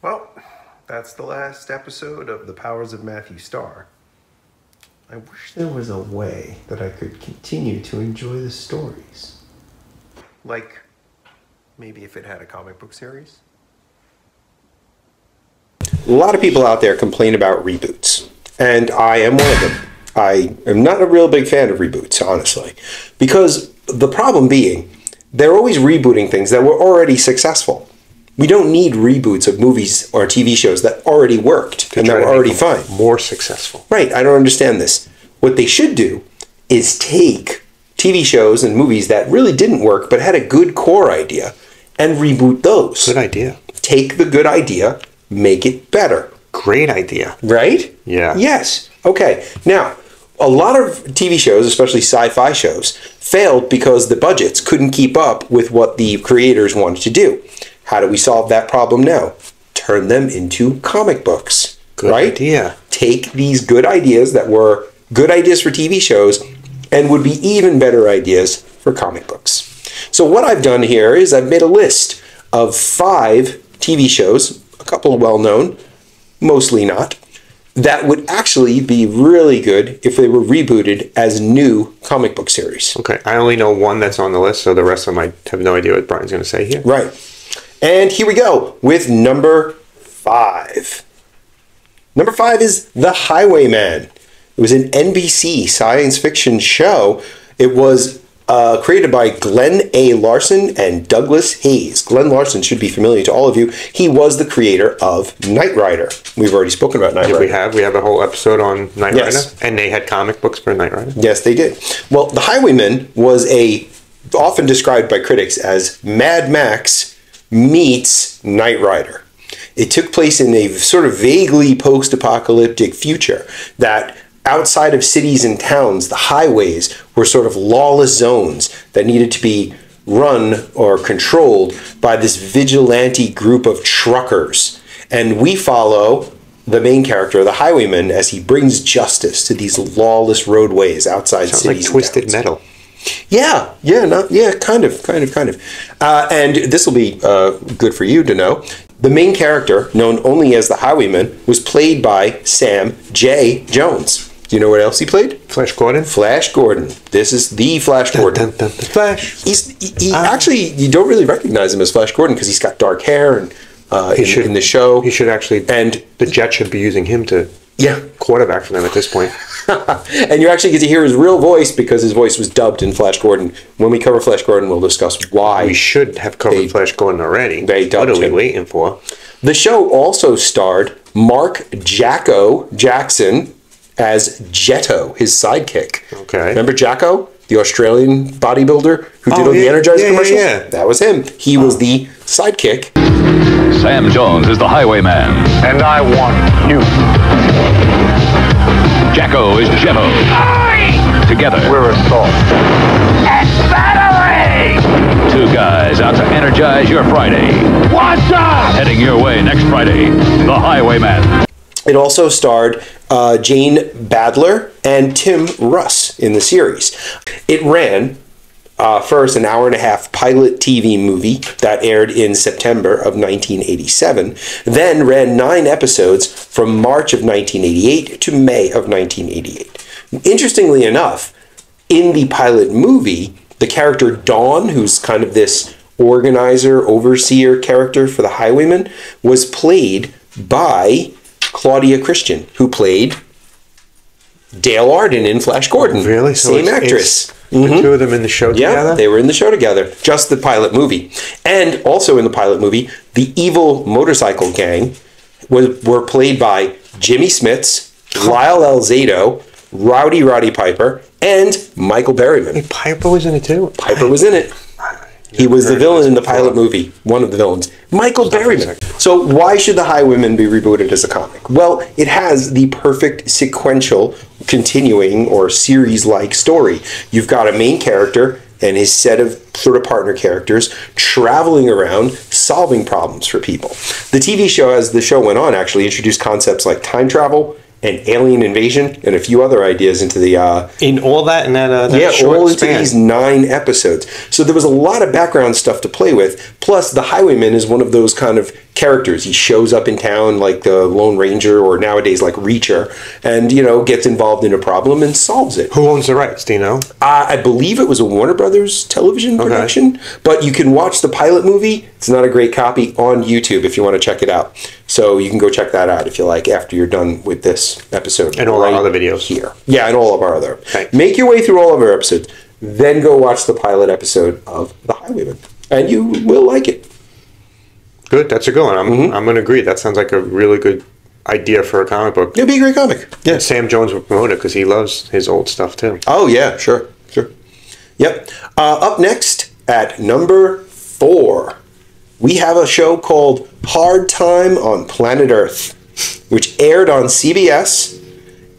Well, that's the last episode of The Powers of Matthew Starr. I wish there was a way that I could continue to enjoy the stories. Like, maybe if it had a comic book series? A lot of people out there complain about reboots, and I am one of them. I am not a real big fan of reboots, honestly, because the problem being, they're always rebooting things that were already successful. We don't need reboots of movies or TV shows that already worked and that were already fine. More successful. Right, I don't understand this. What they should do is take TV shows and movies that really didn't work but had a good core idea and reboot those. Good idea. Take the good idea, make it better. Great idea. Right? Yeah. Yes. Okay. Now, a lot of TV shows, especially sci-fi shows, failed because the budgets couldn't keep up with what the creators wanted to do. How do we solve that problem now? Turn them into comic books. Good idea. Take these good ideas that were good ideas for TV shows and would be even better ideas for comic books. So what I've done here is I've made a list of 5 TV shows, a couple well-known, mostly not, that would actually be really good if they were rebooted as new comic book series. Okay, I only know one that's on the list, so the rest of them I have no idea what Brian's going to say here. Right. And here we go with number 5. Number 5 is The Highwayman. It was an NBC science fiction show. It was created by Glenn A. Larson and Douglas Hayes. Glenn Larson should be familiar to all of you. He was the creator of Knight Rider. We've already spoken about Knight Rider. We have a whole episode on Knight Yes. Rider, and they had comic books for Knight Rider. Yes, they did. Well, The Highwayman was often described by critics as Mad Max meets Knight Rider. It took place in a sort of vaguely post-apocalyptic future that outside of cities and towns, the highways were sort of lawless zones that needed to be run or controlled by this vigilante group of truckers. And we follow the main character, the highwayman, as he brings justice to these lawless roadways outside Sounds cities. like Twisted Metal. Yeah, kind of. And this will be good for you to know. The main character, known only as the Highwayman, was played by Sam J. Jones. Do you know what else he played? Flash Gordon. Flash Gordon. This is the Flash Gordon. Flash. Actually, you don't really recognize him as Flash Gordon because he's got dark hair and in the show. He should actually, and the Jets should be using him to quarterback for them at this point. And you actually get to hear his real voice because his voice was dubbed in Flash Gordon. When we cover Flash Gordon, we'll discuss why. We should have covered Flash Gordon already. What are we waiting for? The show also starred Mark Jacko Jackson as Jetto, his sidekick. Okay. Remember Jacko, the Australian bodybuilder who did all the Energizer commercials? Yeah. That was him. He was the sidekick. Sam Jones is the Highwayman. And I want you. Jacko is Jetto. Together, We're assault. and battery! 2 guys out to energize your Friday. What's up? Heading your way next Friday, the Highwayman. It also starred Jane Badler and Tim Russ in the series. It ran first an hour-and-a-half pilot TV movie that aired in September of 1987, then ran 9 episodes from March of 1988 to May of 1988. Interestingly enough, in the pilot movie, the character Dawn, who's kind of this organizer, overseer character for the Highwayman, was played by Claudia Christian, who played Dale Arden in Flash Gordon. Really? Same actress. The 2 of them in the show together? Yeah, they were in the show together. Just the pilot movie. And also in the pilot movie, the evil motorcycle gang were played by Jimmy Smits, Lyle Alzado, Rowdy Roddy Piper, and Michael Berryman. Hey, Piper was in it too? Piper was in it. He was the villain in the pilot movie, one of the villains. Michael Berryman. So why should The Highwayman be rebooted as a comic? Well, it has the perfect sequential, continuing, or series-like story. You've got a main character and his set of sort of partner characters traveling around solving problems for people. The TV show, as the show went on, actually introduced concepts like time travel and alien invasion, and a few other ideas into the In all that and that short all into span. these 9 episodes. So there was a lot of background stuff to play with. Plus, the Highwayman is one of those kind of characters. He shows up in town like the Lone Ranger, or nowadays like Reacher, and gets involved in a problem and solves it. Who owns the rights? Do you know? I believe it was a Warner Brothers television production, but you can watch the pilot movie. It's not a great copy on YouTube if you want to check it out. So you can go check that out if you like after you're done with this episode. And all our other videos. Here. Yeah, and all of our other. Okay. Make your way through all of our episodes, then go watch the pilot episode of The Highwayman, and you will like it. Good, that's a good one. I'm going to agree. That sounds like a really good idea for a comic book. It'll be a great comic. Yeah. And Sam Jones will promote it because he loves his old stuff too. Oh, yeah, sure. Yep. Up next, at number 4, we have a show called Hard Time on Planet Earth, which aired on CBS,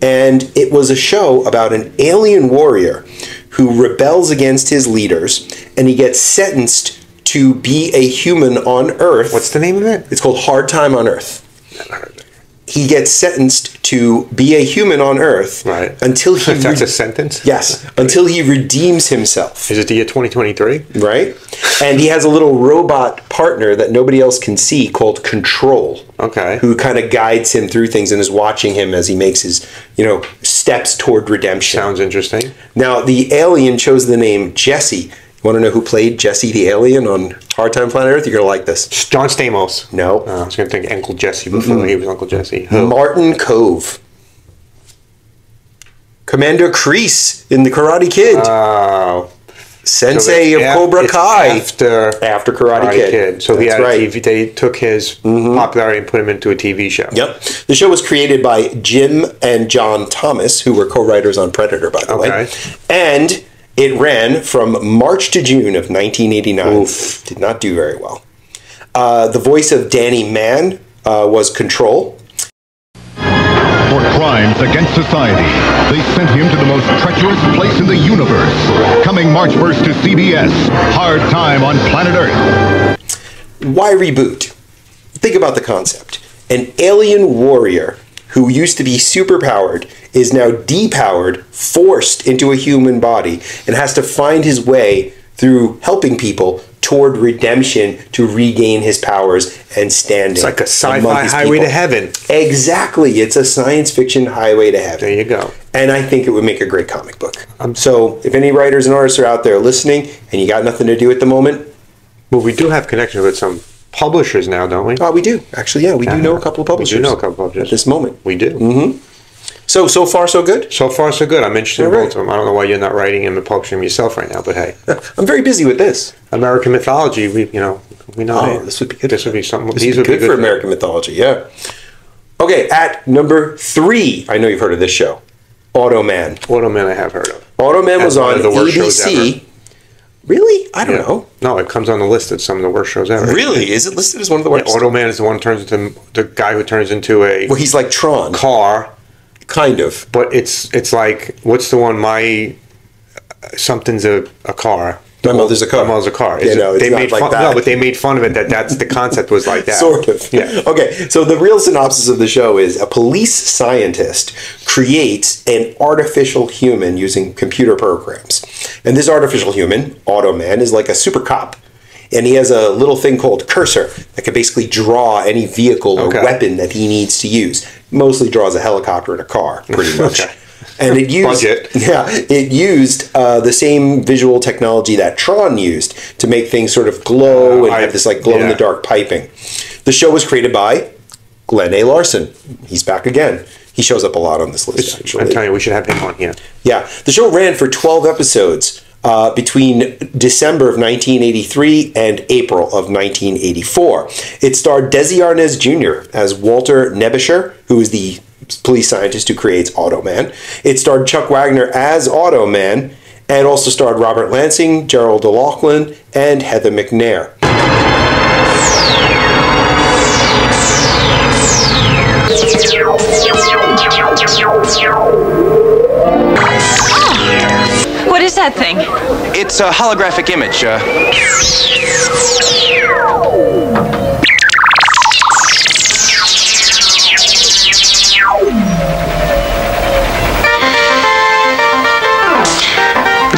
and it was a show about an alien warrior who rebels against his leaders, and he gets sentenced to be a human on Earth. What's the name of it? It's called Hard Time on Earth. Never heard of it. He gets sentenced to be a human on Earth until he... That's a sentence? Yes, until he redeems himself. Is it the year 2023? Right? And he has a little robot partner that nobody else can see called Control. Okay. Who kind of guides him through things and is watching him as he makes his, steps toward redemption. Sounds interesting. Now, the alien chose the name Jesse. You want to know who played Jesse the alien on Hard Time Planet Earth? You're going to like this. John Stamos. No. I was going to think Uncle Jesse before he was Uncle Jesse. Who? Martin Cove. Commander Kreese in The Karate Kid. Sensei of Cobra Kai. After Karate Kid. So That's right. They took his popularity and put him into a TV show. Yep. The show was created by Jim and John Thomas, who were co-writers on Predator, by the way. And it ran from March to June of 1989. Oof. Did not do very well. The voice of Danny Mann was Control. For crimes against society, they sent him to the most treacherous place in the universe. Coming March 1st to CBS, Hard Time on Planet Earth. Why reboot? Think about the concept. An alien warrior who used to be superpowered is now depowered, forced into a human body, and has to find his way through helping people toward redemption to regain his powers and standing. It's like a sci-fi highway to heaven. Exactly. It's a science fiction highway to heaven. There you go. And I think it would make a great comic book. So if any writers and artists are out there listening and you got nothing to do at the moment... Well, we do have connections with some publishers now, don't we? We do. Actually, yeah. We do know a couple of publishers. We do know a couple of publishers. At this moment. We do. Mm-hmm. So far, so good? So far, so good. I'm interested in both of them. I don't know why you're not writing them and publishing them yourself right now, but hey. I'm very busy with this. American mythology, we know. This would be good. This would be something. These would be good for American mythology, yeah. Okay, at number 3, I know you've heard of this show, Automan. Automan I have heard of. Automan was on the worst shows ABC. ever. Really? I don't know. No, it comes on the list as some of the worst shows ever. Really? Is it listed as one of the worst? Yeah, Automan is the one who turns into the guy who turns into a Well, he's like Tron. car. Kind of. But it's like, what's the one? Something's a car. My mother's a car. My mother's a car. Yeah, no, it's not like that. No, but they made fun of it. That's the concept was like that. Sort of. Yeah. Okay, so the real synopsis of the show is a police scientist creates an artificial human using computer programs. And this artificial human, Automan, is like a super cop. And he has a little thing called Cursor that can basically draw any vehicle or weapon that he needs to use. Mostly draws a helicopter and a car, pretty much. And it used, it used the same visual technology that Tron used to make things sort of glow and have this like glow in the dark piping. The show was created by Glenn A. Larson. He's back again. He shows up a lot on this list, actually. I'm telling you, we should have him on here. Yeah. The show ran for 12 episodes between December of 1983 and April of 1984. It starred Desi Arnaz Jr. as Walter Nebisher, who is the police scientist who creates Automan. It starred Chuck Wagner as Automan, and also starred Robert Lansing, Gerald O'Loughlin, and Heather McNair. What is that thing? It's a holographic image.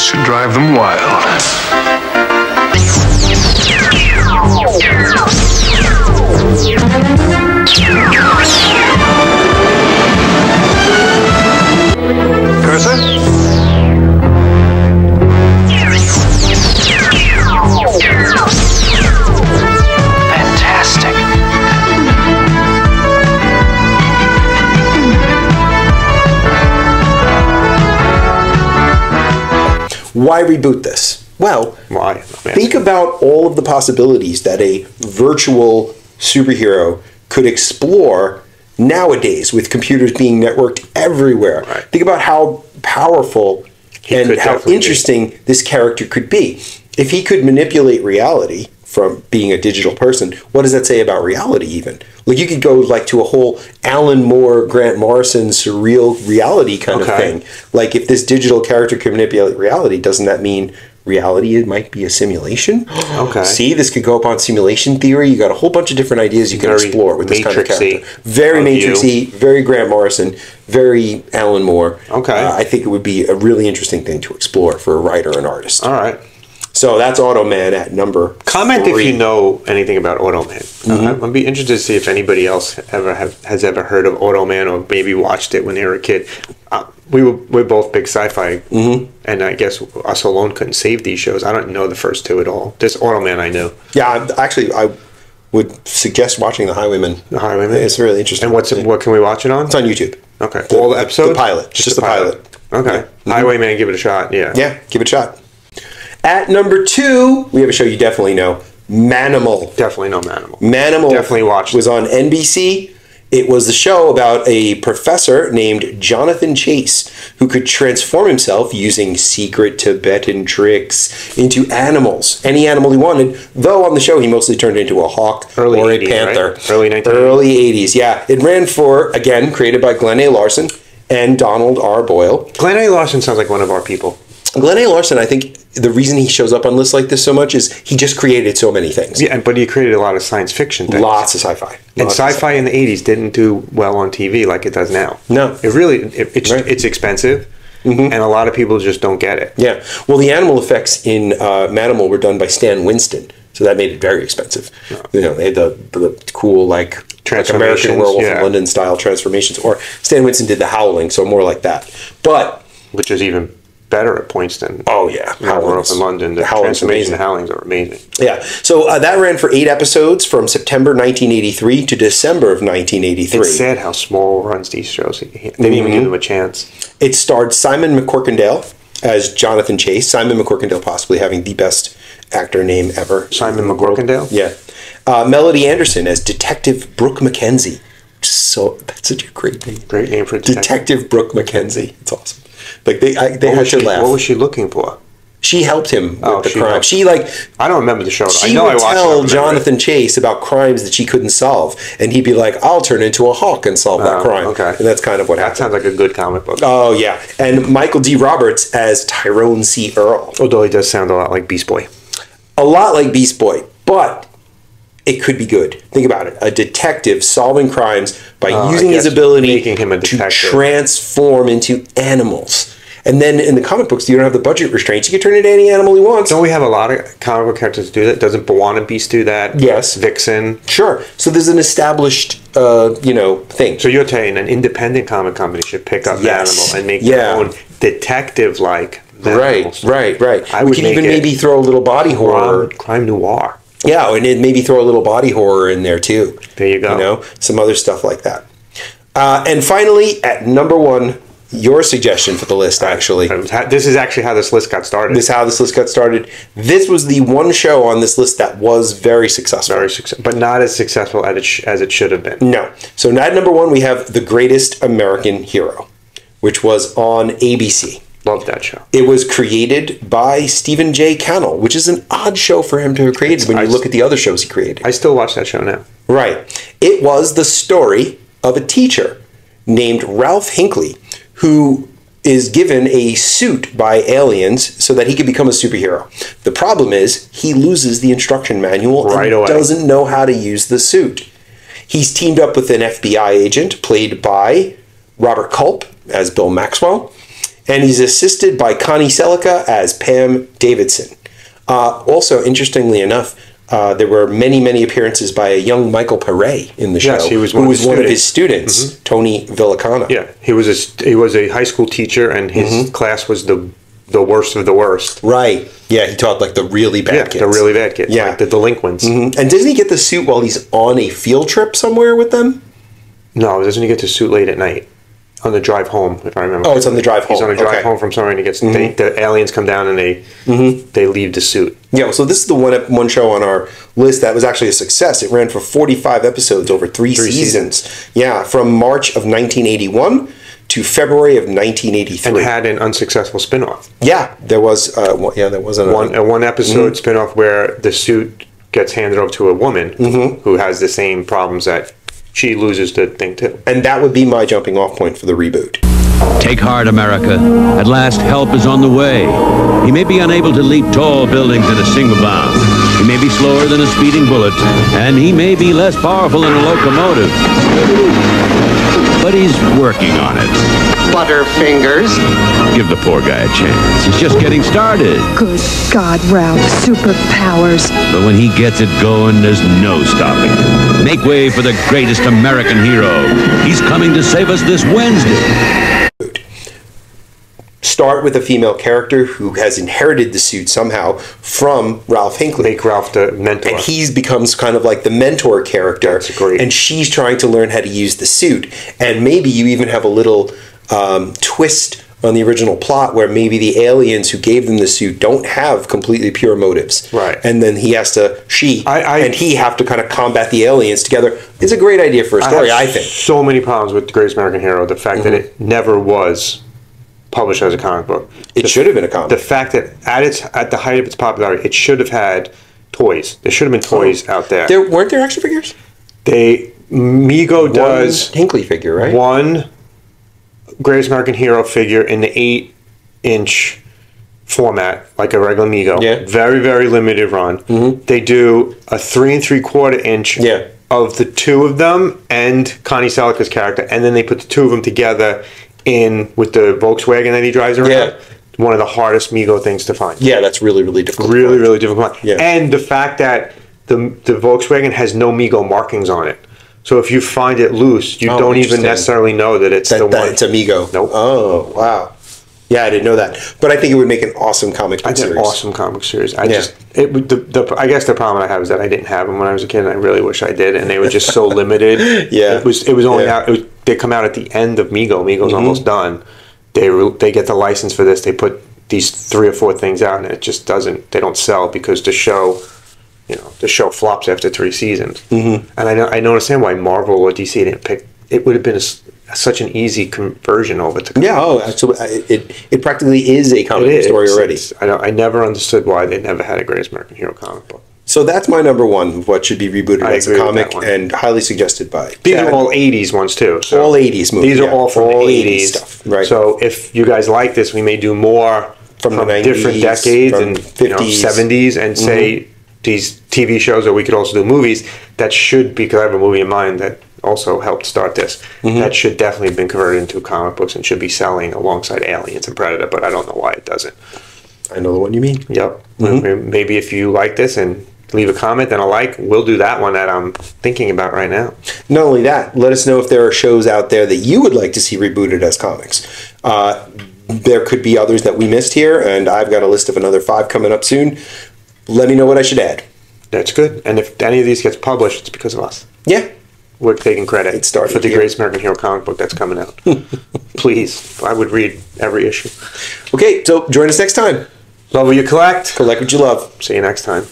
should drive them wild. Cursor? Fantastic. Why reboot this? Well, Why? think about all of the possibilities that a virtual superhero could explore nowadays with computers being networked everywhere. Right. Think about how powerful and could how definitely interesting this character could be. If he could manipulate reality from being a digital person, what does that say about reality even? Like you could go like to a whole Alan Moore, Grant Morrison surreal reality kind of Okay. thing. Like if this digital character could manipulate reality, doesn't that mean reality might be a simulation? Okay. See, this could go up on simulation theory. You got a whole bunch of different ideas you can Very explore with this kind of Matrix-y character. Very of you. Matrix-y, very Grant Morrison, very Alan Moore. Okay. I think it would be a really interesting thing to explore for a writer and artist. All right. So that's Automan at number Comment 3. if you know anything about Automan. I'd be interested to see if anybody else has ever heard of Automan or maybe watched it when they were a kid. We're both big sci-fi, and I guess us alone couldn't save these shows. I don't know the first two at all. This Automan I knew. Yeah, actually, I would suggest watching The Highwayman. The Highwayman? It's really interesting. And what can we watch it on? It's on YouTube. Okay. All the episodes? The pilot. Just the pilot. Okay. Highwayman, give it a shot. Yeah. Yeah, give it a shot. At number 2, we have a show you definitely know, Manimal. Definitely no Manimal. Manimal Definitely watched was on NBC. It was the show about a professor named Jonathan Chase who could transform himself using secret Tibetan tricks into animals. Any animal he wanted, though on the show he mostly turned into a hawk Early or a 80s, panther. right? Early 1980s. Early 80s, yeah. It ran for, again, created by Glenn A. Larson and Donald R. Boyle. Glenn A. Larson sounds like one of our people. Glenn A. Larson, I think the reason he shows up on lists like this so much is he just created so many things. Yeah, but he created a lot of science fiction things. Lots of sci-fi. And Lots of sci-fi in the 80s didn't do well on TV like it does now. No. It really, it's Right. it's expensive, and a lot of people just don't get it. Yeah. Well, the animal effects in Manimal were done by Stan Winston, so that made it very expensive. You know, they had the cool, like American Transformations, Werewolf yeah. in London style transformations. Or Stan Winston did the Howling, so more like that. But, Which is even better at points than oh yeah, Werewolf in London. The Howling's transformation amazing. Howlings are amazing. Yeah. So that ran for 8 episodes from September 1983 to December of 1983. It's sad how small runs these shows. They didn't even give them a chance. It starred Simon McCorkindale as Jonathan Chase. Simon McCorkindale possibly having the best actor name ever. Simon McCorkindale? Yeah. Melody Anderson as Detective Brooke Mackenzie. So that's such a great name. Great name for a detective. Detective Brooke Mackenzie. It's awesome. Like they had to laugh. What was she looking for? She helped him with the she crime. helped. She like I don't remember the show. I she know I would watched it. I tell don't remember Jonathan Chase about crimes that she couldn't solve, and he'd be like, "I'll turn into a hawk and solve that crime." okay. And that's kind of what That happened. sounds like a good comic book. Oh yeah, and Michael D. Roberts as Tyrone C. Earl. Although he does sound a lot like Beast Boy. A lot like Beast Boy, but it could be good. Think about it. A detective solving crimes by using his guess ability making him a to detective. transform into animals. And then in the comic books, you don't have the budget restraints. You can turn into any animal he wants. Don't we have a lot of comic book characters do that? Doesn't B'wana Beast do that? Yes. Vixen. Sure. So there's an established, thing. So you're saying an independent comic company should pick up Yes. an animal and make Yeah. their own detective-like Right. I We would could make even it maybe throw a little body horror. crime noir. Yeah, and maybe throw a little body horror in there too. There you go. You know, some other stuff like that. And finally, at number 1, your suggestion for the list, actually. This is actually how this list got started. This is how this list got started. This was the one show on this list that was very successful. Very successful, but not as successful as it should have been. No. So at number 1, we have The Greatest American Hero, which was on ABC. Love that show. It was created by Stephen J. Cannell, which is an odd show for him to have created when you look at the other shows he created. I still watch that show now. Right. It was the story of a teacher named Ralph Hinckley who is given a suit by aliens so that he could become a superhero. The problem is he loses the instruction manual Right and away. doesn't know how to use the suit. He's teamed up with an FBI agent played by Robert Culp as Bill Maxwell. And he's assisted by Connie Selica as Pam Davidson. Also, interestingly enough, there were many appearances by a young Michael Pare in the show, Yes, he was who one of was his one of his students. students, Tony Villacana. Yeah, he was a high school teacher, and his class was the worst of the worst. Right. Yeah, he taught like the really bad kids. The really bad kids. Yeah. Like the delinquents. And doesn't he get the suit while he's on a field trip somewhere with them? No, doesn't he get to suit late at night? On the drive home, if I remember. Oh, it's on the drive home. He's on a drive Okay. home from somewhere, and he gets the aliens come down and they leave the suit. Yeah, so this is the one show on our list that was actually a success. It ran for 45 episodes over three seasons. Yeah, from March of 1981 to February of 1983. And had an unsuccessful spin-off. Yeah, there was. There was One episode spin-off where the suit gets handed over to a woman who has the same problems that she loses the thing too. And that would be my jumping off point for the reboot. Take heart, America. At last, help is on the way. He may be unable to leap tall buildings in a single bound. He may be slower than a speeding bullet, and he may be less powerful than a locomotive. But he's working on it. Butterfingers. Give the poor guy a chance. He's just getting started. Good God, Ralph. Superpowers. But when he gets it going, there's no stopping him. Make way for the greatest American hero. He's coming to save us this Wednesday. Start with a female character who has inherited the suit somehow from Ralph Hinckley. Make Ralph the mentor. And he becomes kind of like the mentor character. That's great. And she's trying to learn how to use the suit. And maybe you even have a little twist on the original plot where maybe the aliens who gave them the suit don't have completely pure motives. Right. And then he has to, and he have to kind of combat the aliens together. It's a great idea for a story, I think. So many problems with The Greatest American Hero. The fact that it never was published as a comic book. It should have been a comic. The fact that at the height of its popularity, it should have had toys. There should have been toys out there. Weren't there action figures? Mego does one Hinckley figure, right? One Greatest American Hero figure in the 8-inch format, like a regular Mego. Yeah. Very, very limited run. They do a 3 3/4 inch of the two of them and Connie Selica's character, and then they put the two of them together with the Volkswagen that he drives around. Yeah. One of the hardest Mego things to find. Yeah, that's really, really difficult. Really, really difficult. Yeah. And the fact that the Volkswagen has no Mego markings on it. So if you find it loose, you don't even necessarily know that it's the one. It's a Mego. Nope. Oh, wow. Yeah, I didn't know that. But I think it would make an awesome comic book series. An awesome comic series. I guess the problem I have is that I didn't have them when I was a kid, and I really wish I did. And they were just so limited. Yeah. It was only out. They come out at the end of Mego. Mego's almost done. They get the license for this. They put these 3 or 4 things out, and it just doesn't. They don't sell because the show flops after 3 seasons. And I don't understand why Marvel or DC didn't pick. It would have been such an easy conversion over to comic. Yeah, absolutely. It practically is a comic book story already. I never understood why they never had a Greatest American Hero comic book. So that's my number one of what should be rebooted as a comic, that one. and highly suggested by These Chad. are all 80s ones too. So all 80s movies. These are all from the 80s stuff. Right. So if you guys like this, we may do more from the 90s, different decades from and 50s. 70s, and say these TV shows, or we could also do movies that should be, because I have a movie in mind that also helped start this, that should definitely have been converted into comic books and should be selling alongside Aliens and Predator, but I don't know why it doesn't. I know the one you mean. Yep. Maybe if you like this and leave a comment and a like, we'll do that one that I'm thinking about right now. Not only that, let us know if there are shows out there that you would like to see rebooted as comics. There could be others that we missed here, and I've got a list of another 5 coming up soon. Let me know what I should add. That's good. And if any of these gets published, it's because of us. Yeah. We're taking credit It started for the here. Greatest American Hero comic book that's coming out. Please. I would read every issue. Okay, so join us next time. Love what you collect. Collect what you love. See you next time.